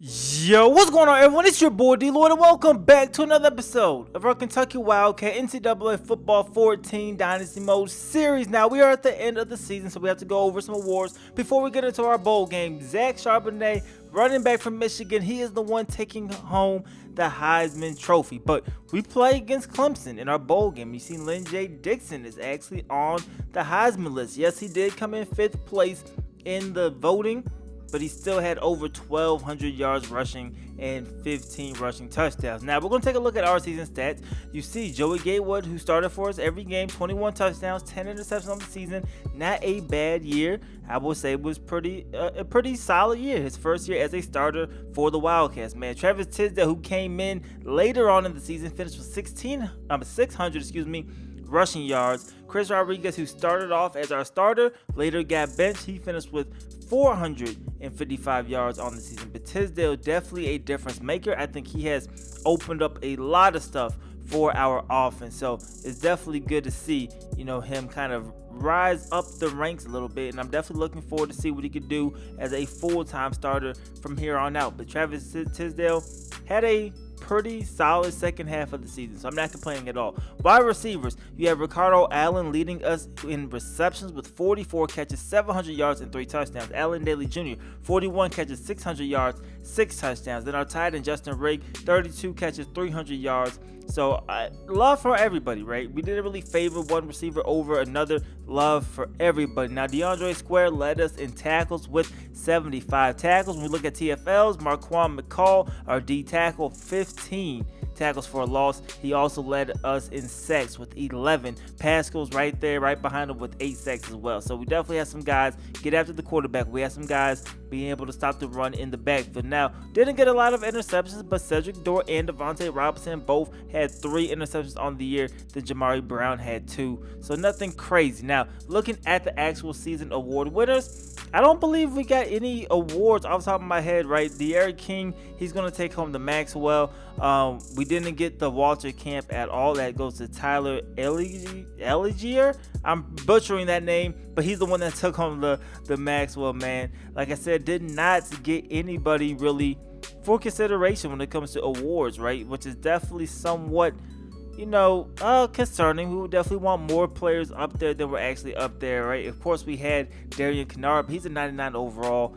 Yo, what's going on, everyone? It's your boy DLloyd, and welcome back to another episode of our Kentucky Wildcat NCAA Football 14 Dynasty Mode series. Now, we are at the end of the season, so we have to go over some awards before we get into our bowl game. Zach Charbonnet, running back from Michigan, he is the one taking home the Heisman Trophy. But we play against Clemson in our bowl game. You see, Lynn J. Dixon is actually on the Heisman list. Yes, he did come in 5th place in the voting, but he still had over 1,200 yards rushing and 15 rushing touchdowns. Now, we're going to take a look at our season stats. You see Joey Gatewood, who started for us every game, 21 touchdowns, 10 interceptions on the season. Not a bad year. I would say it was a pretty solid year. His first year as a starter for the Wildcats, man. Travis Tisdale, who came in later on in the season, finished with 600 rushing yards. Chris Rodriguez, who started off as our starter, later got benched. He finished with 455 yards on the season. But Tisdale, definitely a difference maker. I think he has opened up a lot of stuff for our offense. So it's definitely good to see, him kind of rise up the ranks a little bit. And I'm definitely looking forward to see what he could do as a full-time starter from here on out. But Travis Tisdale had a pretty solid second half of the season, so I'm not complaining at all. Wide receivers, you have Ricardo Allen leading us in receptions with 44 catches, 700 yards, and 3 touchdowns. Allen Daly Jr., 41 catches, 600 yards, 6 touchdowns. Then our tight end, Justin Rigg, 32 catches, 300 yards. So, love for everybody, right? We didn't really favor one receiver over another. Love for everybody. Now, DeAndre Square led us in tackles with 75 tackles. When we look at TFLs, Marquand McCall, our D tackle, 15 tackles for a loss. He also led us in sacks with 11. Pascal's right there, right behind him with 8 sacks as well. So we definitely have some guys get after the quarterback. We have some guys being able to stop the run in the backfield. Now, didn't get a lot of interceptions, but Cedric Dorr and Devontae Robinson both had 3 interceptions on the year. Then Jamari Brown had 2. So nothing crazy. Now, looking at the actual season award winners, I don't believe we got any awards off the top of my head, right? De'Aaron King, he's going to take home the Maxwell. We didn't get the Walter Camp at all. That goes to Tyler Eligier. I'm butchering that name, but he's the one that took home the Maxwell, man. Like I said, did not get anybody really for consideration when it comes to awards, right? Which is definitely somewhat, concerning. We would definitely want more players up there than we're actually up there, right? Of course, we had Darian Kennard, but he's a 99 overall.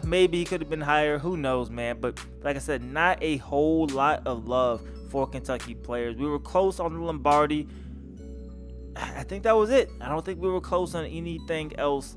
Maybe he could have been higher. Who knows, man? But like I said, not a whole lot of love for Kentucky players. We were close on the Lombardi. I think that was it. I don't think we were close on anything else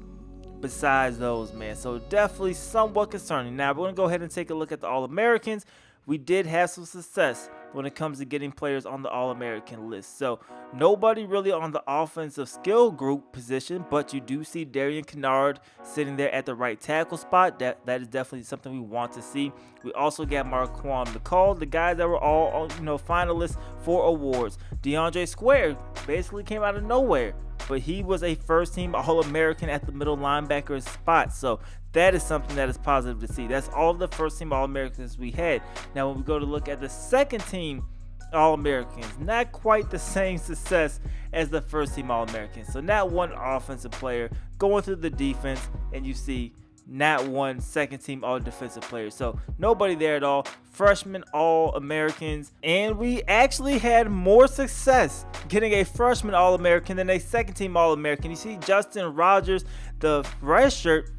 besides those, man. So definitely somewhat concerning. Now, we're going to go ahead and take a look at the All-Americans. We did have some success when it comes to getting players on the All-American list. So nobody really on the offensive skill group position, but you do see Darian Kennard sitting there at the right tackle spot. That is definitely something we want to see. We also got Marquand McCall, the guys that were all finalists for awards. DeAndre Square basically came out of nowhere, but he was a first-team All-American at the middle linebacker spot. So that is something that is positive to see. That's all the first-team All-Americans we had. Now, when we go to look at the second-team All-Americans, not quite the same success as the first-team All-Americans. So not one offensive player going through the defense, and you see not one second-team All-Defensive player. So nobody there at all. Freshman All-Americans. And we actually had more success getting a freshman All-American than a second-team All-American. You see Justin Rogers, the redshirt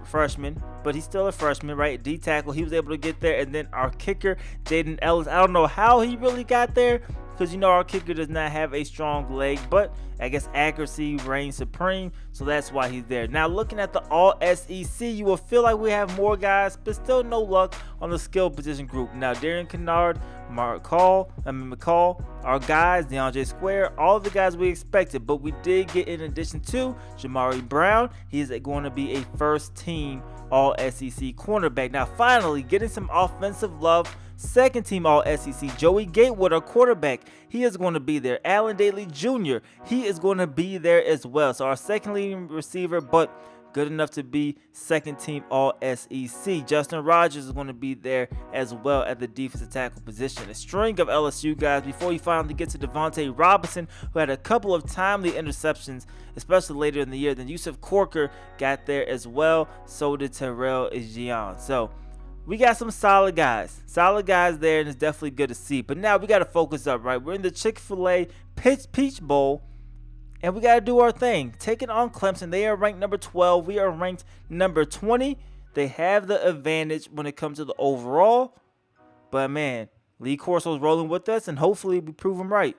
freshman, but he's still a freshman, right? D tackle, he was able to get there. And then our kicker, Jaden Ellis, I don't know how he really got there, because our kicker does not have a strong leg, but I guess accuracy reigns supreme, so that's why he's there. Now, looking at the All-SEC, you will feel like we have more guys, but still no luck on the skill position group. Now, Darian Kennard, McCall, our guys, DeAndre Square, all the guys we expected, but we did get, in addition to Jamari Brown, he's going to be a first-team All-SEC cornerback. Now, finally, getting some offensive love. Second team All-SEC, Joey Gatewood, our quarterback, he is going to be there. Allen Daly Jr., he is going to be there as well. So our second leading receiver, but good enough to be second team All-SEC. Justin Rogers is going to be there as well at the defensive tackle position. A string of LSU guys before you finally get to Devontae Robinson, who had a couple of timely interceptions, especially later in the year. Then Yusuf Corker got there as well. So did Terrell Ejian. So we got some solid guys there, and it's definitely good to see. But now we got to focus up, right? We're in the Chick-fil-A Peach Bowl, and we got to do our thing. Taking on Clemson. They are ranked number 12. We are ranked number 20. They have the advantage when it comes to the overall. But, man, Lee Corso's rolling with us, and hopefully we prove him right.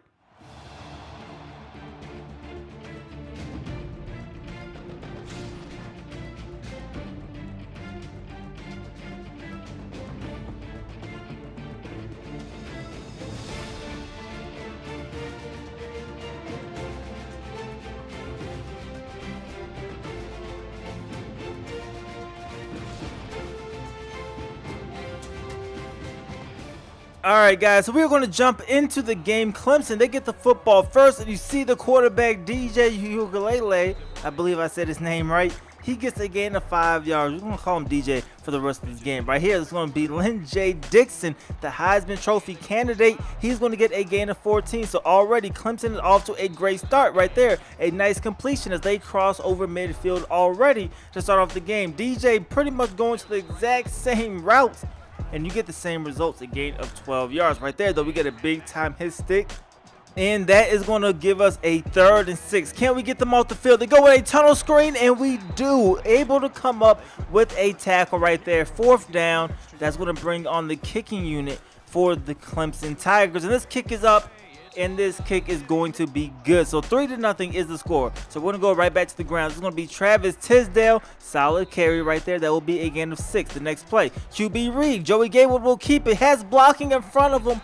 Alright guys, so we're going to jump into the game. Clemson, they get the football first, and you see the quarterback DLloydTV, I believe I said his name right. He gets a gain of 5 yards. We're going to call him DJ for the rest of this game. Right here, it's going to be Lynn-J Dixon, the Heisman Trophy candidate. He's going to get a gain of 14. So already Clemson is off to a great start right there. A nice completion as they cross over midfield already to start off the game. DJ pretty much going to the exact same routes, and you get the same results, a gain of 12 yards. Right there, though, we get a big-time hit stick, and that is going to give us a 3rd and 6. Can we get them off the field? They go with a tunnel screen, and we do. Able to come up with a tackle right there. 4th down. That's going to bring on the kicking unit for the Clemson Tigers, and this kick is up, and this kick is going to be good. So 3-0 is the score. So we're going to go right back to the ground. This is going to be Travis Tisdale. Solid carry right there. That will be a gain of 6. The next play, QB Reed. Joey Gatewood will keep it. Has blocking in front of him,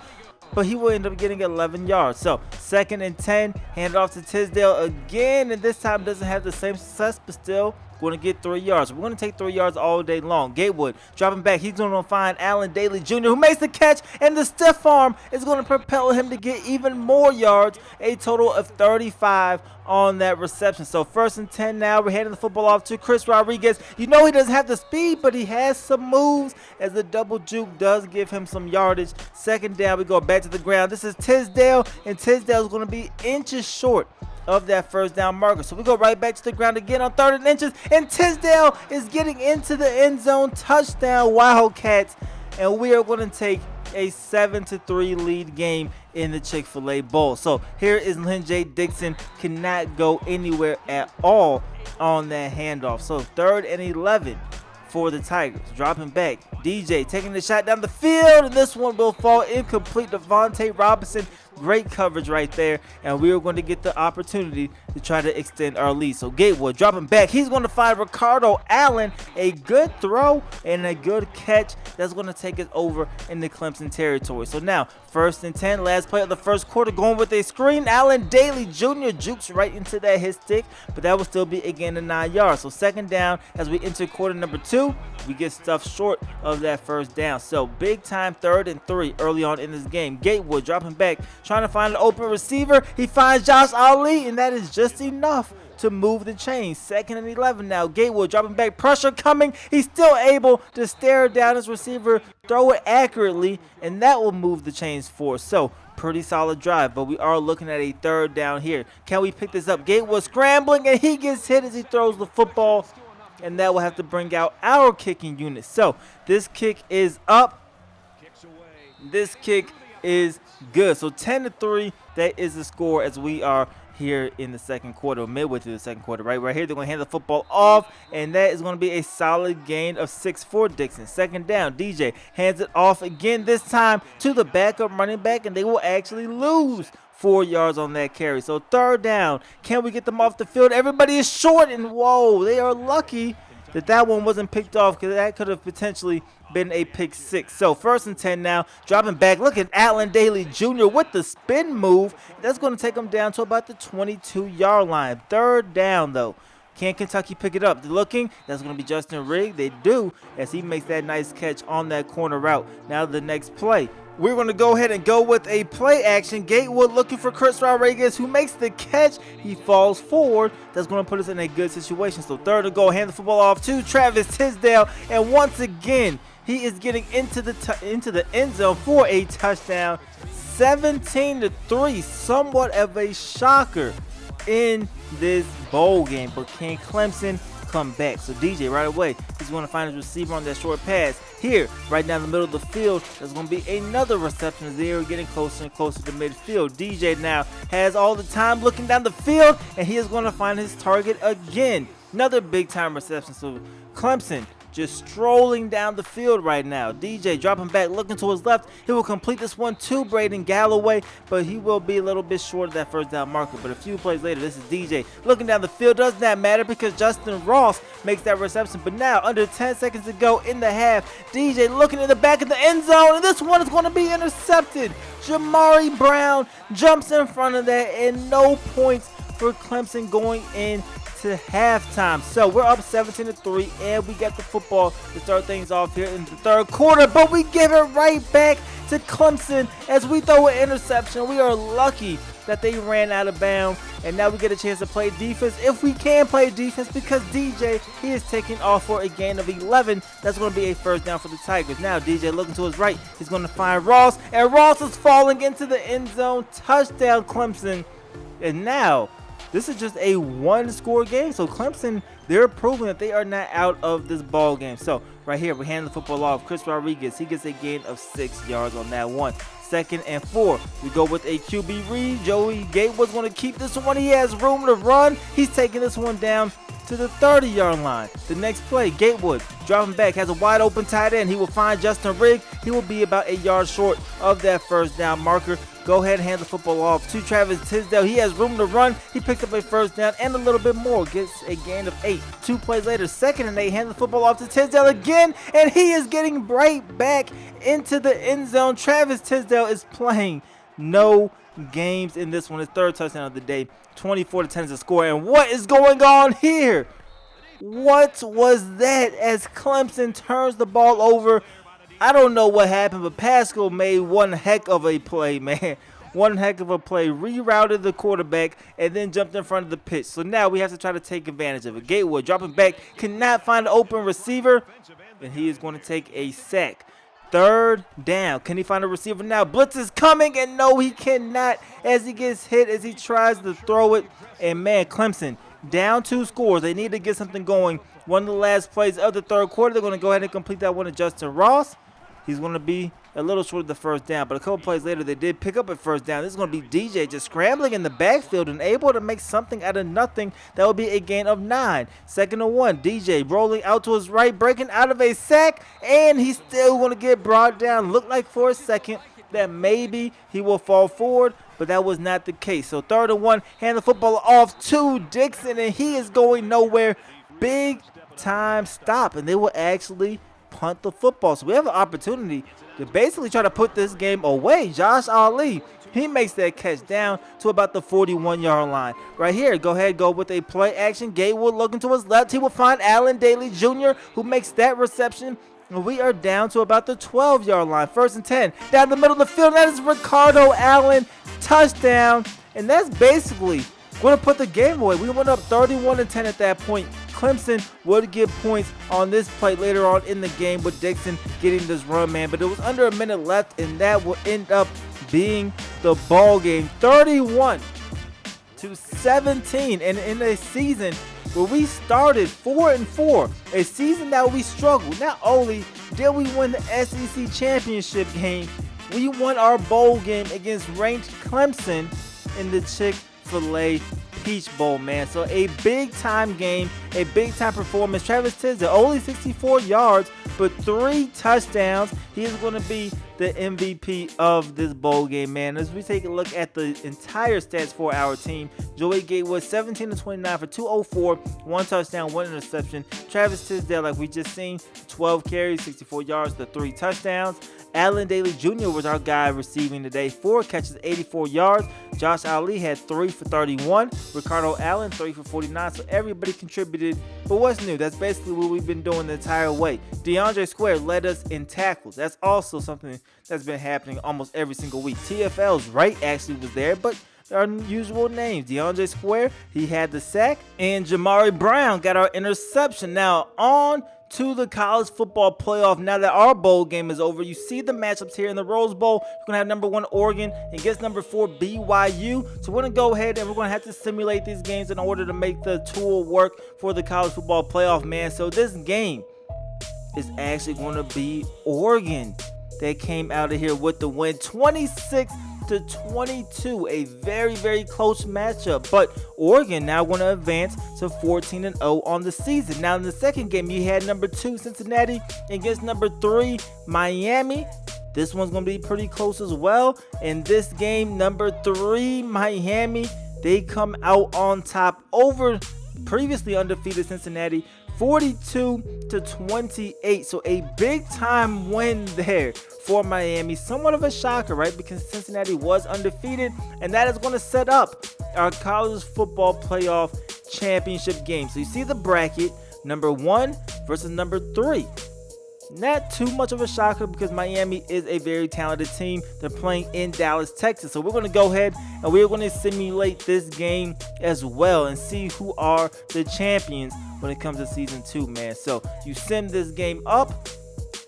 but he will end up getting 11 yards. So 2nd and 10. Hand it off to Tisdale again, and this time doesn't have the same success, but still going to get 3 yards. We're going to take 3 yards all day long. Gatewood dropping back. He's going to find Allen Daly Jr., who makes the catch, and the stiff arm is going to propel him to get even more yards, a total of 35 on that reception. So 1st and 10 now. We're handing the football off to Chris Rodriguez. You know he doesn't have the speed, but he has some moves, as the double juke does give him some yardage. 2nd down, we go back to the ground. This is Tisdale, and Tisdale is going to be inches short of that 1st down marker. So we go right back to the ground again on 3rd and inches, and Tisdale is getting into the end zone. Touchdown, Wildcats, and we are going to take a 7-3 lead game in the Chick-fil-A Bowl. So here is Lynn-J Dixon, cannot go anywhere at all on that handoff. So 3rd and 11 for the Tigers. Dropping back, DJ taking the shot down the field, and this one will fall incomplete. Devontae Robinson, great coverage right there, and we are going to get the opportunity to try to extend our lead. So Gatewood dropping back. He's going to find Ricardo Allen. A good throw and a good catch. That's going to take us over in the Clemson territory. So now 1st and 10, last play of the 1st quarter, going with a screen. Allen Daly Jr. jukes right into that hit stick, but that will still be a gain of 9 yards. So 2nd down as we enter quarter number 2. We get stuffed short of that 1st down. So big time 3rd and 3 early on in this game. Gatewood dropping back, trying to find an open receiver. He finds Josh Ali, and that is just enough to move the chains. 2nd and 11 now. Gatewood dropping back, pressure coming. He's still able to stare down his receiver, throw it accurately, and that will move the chains forward. So pretty solid drive, but we are looking at a 3rd down here. Can we pick this up? Gatewood scrambling, and he gets hit as he throws the football, and that will have to bring out our kicking unit. So this kick is up. This kick is good. So 10-3, that is the score as we are here in the 2nd quarter, midway through the 2nd quarter. Right here, they're going to hand the football off, and that is going to be a solid gain of 6 for Dixon. 2nd down, DJ hands it off again, this time to the backup running back, and they will actually lose 4 yards on that carry. So 3rd down, can we get them off the field? Everybody is short, and whoa, they are lucky that one wasn't picked off, because that could have potentially been a pick 6. So 1st and 10 now, dropping back. Look at Allen Daly Jr. with the spin move. That's going to take him down to about the 22-yard line. 3rd down, though. Can Kentucky pick it up? They're looking. That's going to be Justin Rigg. They do, as he makes that nice catch on that corner route. Now the next play. We're going to go ahead and go with a play action. Gatewood looking for Chris Rodriguez, who makes the catch. He falls forward. That's going to put us in a good situation. So 3rd and goal, hand the football off to Travis Tisdale. And once again, he is getting into the end zone for a touchdown. 17-3, somewhat of a shocker in this bowl game. But can Clemson come back. So DJ right away, he's going to find his receiver on that short pass. Here, right down the middle of the field, there's going to be another reception as they are getting closer and closer to midfield. DJ now has all the time looking down the field, and he is going to find his target again. Another big time reception. So Clemson just strolling down the field right now. DJ dropping back, looking to his left. He will complete this one to Braden Galloway, but he will be a little bit short of that first down marker. But a few plays later, this is DJ looking down the field. Does not matter because Justin Ross makes that reception. But now, under 10 seconds to go in the half, DJ looking in the back of the end zone, and this one is going to be intercepted. Jamari Brown jumps in front of that, and no points for Clemson going in to halftime. So we're up 17-3, and we got the football to start things off here in the third quarter, but we give it right back to Clemson as we throw an interception. We are lucky that they ran out of bounds, and now we get a chance to play defense if we can play defense, because DJ, he is taking off for a gain of 11. That's going to be a first down for the Tigers. Now DJ looking to his right, he's going to find Ross, and Ross is falling into the end zone. Touchdown Clemson. And now this is just a one-score game, so Clemson, they're proving that they are not out of this ball game. So right here, we hand the football off. Chris Rodriguez, he gets a gain of 6 yards on that one. 2nd and 4. We go with a QB read. Joey Gatewood's going to keep this one. He has room to run. He's taking this one down to the 30-yard line. The next play, Gatewood dropping back, has a wide open tight end. He will find Justin Rigg. He will be about a yard short of that first down marker. Go ahead and hand the football off to Travis Tisdale. He has room to run. He picks up a first down and a little bit more. Gets a gain of 8. 2 plays later, 2nd and 8. Hand the football off to Tisdale again, and he is getting right back into the end zone. Travis Tisdale is playing no games in this one. His 3rd touchdown of the day. 24-10 is the score. And what is going on here? What was that as Clemson turns the ball over? I don't know what happened, but Pascal made one heck of a play, man. One heck of a play. Rerouted the quarterback and then jumped in front of the pitch. So now we have to try to take advantage of it. Gatewood dropping back, cannot find an open receiver, and he is going to take a sack. 3rd down. Can he find a receiver now? Blitz is coming, and no, he cannot, as he gets hit as he tries to throw it. And man, Clemson down 2 scores. They need to get something going. One of the last plays of the third quarter. They're going to go ahead and complete that one to Justin Ross. He's going to be a little short of the first down, but a couple plays later, they did pick up a first down. This is going to be DJ just scrambling in the backfield and able to make something out of nothing. That would be a gain of 9. 2nd and 1. DJ rolling out to his right, breaking out of a sack, and he's still going to get brought down. Looked like for a second that maybe he will fall forward, but that was not the case. So 3rd and 1, hand the football off to Dixon, and he is going nowhere. Big time stop, and they will actually punt the football. So we have an opportunity to basically try to put this game away. Josh Ali, he makes that catch down to about the 41-yard line. Right here, go ahead, go with a play action. Gatewood looking to his left. He will find Allen Daly Jr., who makes that reception. And we are down to about the 12-yard line. 1st and 10. Down the middle of the field. That is Ricardo Allen. Touchdown. And that's basically going to put the game away. We went up 31-10 at that point. Clemson would get points on this play later on in the game with Dixon getting this run, man. But it was under a minute left, and that will end up being the ball game. 31-17. And in a season where we started 4-4, a season that we struggled. Not only did we win the SEC championship game, we won our bowl game against ranked Clemson in the Chick-fil-A Peach Bowl, man. So a big-time game, a big-time performance. Travis Tisdale, only 64 yards, but 3 touchdowns. He is going to be the MVP of this bowl game, man. As we take a look at the entire stats for our team, Joey Gatewood, 17-29 for 204, 1 touchdown, 1 interception. Travis Tisdale, like we just seen, 12 carries, 64 yards, the 3 touchdowns. Allen Daly Jr. was our guy receiving today. 4 catches, 84 yards. Josh Ali had 3 for 31. Ricardo Allen, 3 for 49. So everybody contributed. But what's new? That's basically what we've been doing the entire way. DeAndre Square led us in tackles. That's also something that's been happening almost every single week. TFL's right actually was there, but our unusual names. DeAndre Square, he had the sack. And Jamari Brown got our interception. Now on to the college football playoff. Now that our bowl game is over, you see the matchups here in the Rose Bowl. You're going to have number 1 Oregon against number 4 BYU. So we're going to go ahead and we're going to have to simulate these games in order to make the tool work for the college football playoff, man. So this game is actually going to be Oregon. They came out of here with the win, 26-22, a very, very close matchup. But Oregon now going to advance to 14-0 on the season. Now in the second game, you had number 2 Cincinnati against number 3 Miami. This one's going to be pretty close as well. In this game, number 3 Miami, they come out on top over previously undefeated Cincinnati, 42-28. So a big time win there for Miami. Somewhat of a shocker, right? Because Cincinnati was undefeated, and that is going to set up our college football playoff championship game. So you see the bracket, number 1 versus number 3. Not too much of a shocker because Miami is a very talented team. They're playing in Dallas, Texas. So we're going to go ahead and we're going to simulate this game as well and see who are the champions when it comes to season 2, man. So you sim this game up,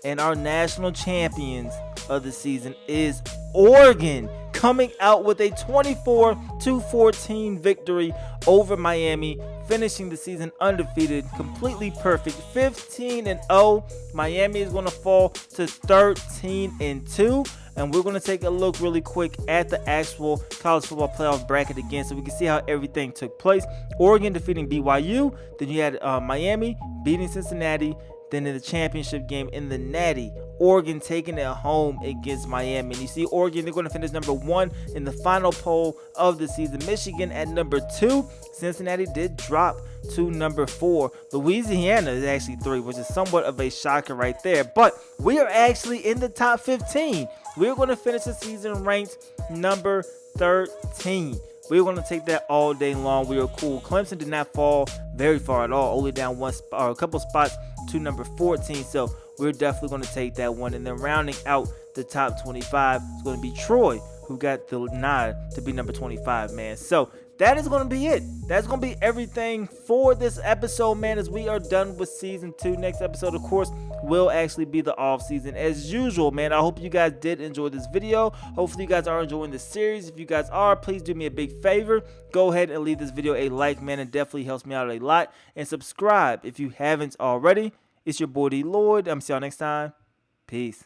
and our national champions of the season is Oregon, coming out with a 24-14 victory over Miami, finishing the season undefeated, completely perfect, 15-0. Miami is going to fall to 13-2. And we're going to take a look really quick at the actual college football playoff bracket again so we can see how everything took place. Oregon defeating BYU. Then you had Miami beating Cincinnati. Then in the championship game in the Natty, Oregon taking it home against Miami. And you see Oregon, they're going to finish number 1 in the final poll of the season. Michigan at number 2. Cincinnati did drop to number 4. Louisiana is actually 3, which is somewhat of a shocker right there. But we are actually in the top 15. We're going to finish the season ranked number 13. We're going to take that all day long. We are cool. Clemson did not fall very far at all, only down one spot or a couple spots to number 14. So we're definitely going to take that one. And then rounding out the top 25 is going to be Troy, who got the nod to be number 25, man. So that is going to be it. That's going to be everything for this episode, man, as we are done with season 2. Next episode, of course, will actually be the off season as usual, man. I hope you guys did enjoy this video. Hopefully you guys are enjoying the series. If you guys are, please do me a big favor. Go ahead and leave this video a like, man. It definitely helps me out a lot. And subscribe if you haven't already. It's your boy DLloyd. I'm see y'all next time. Peace.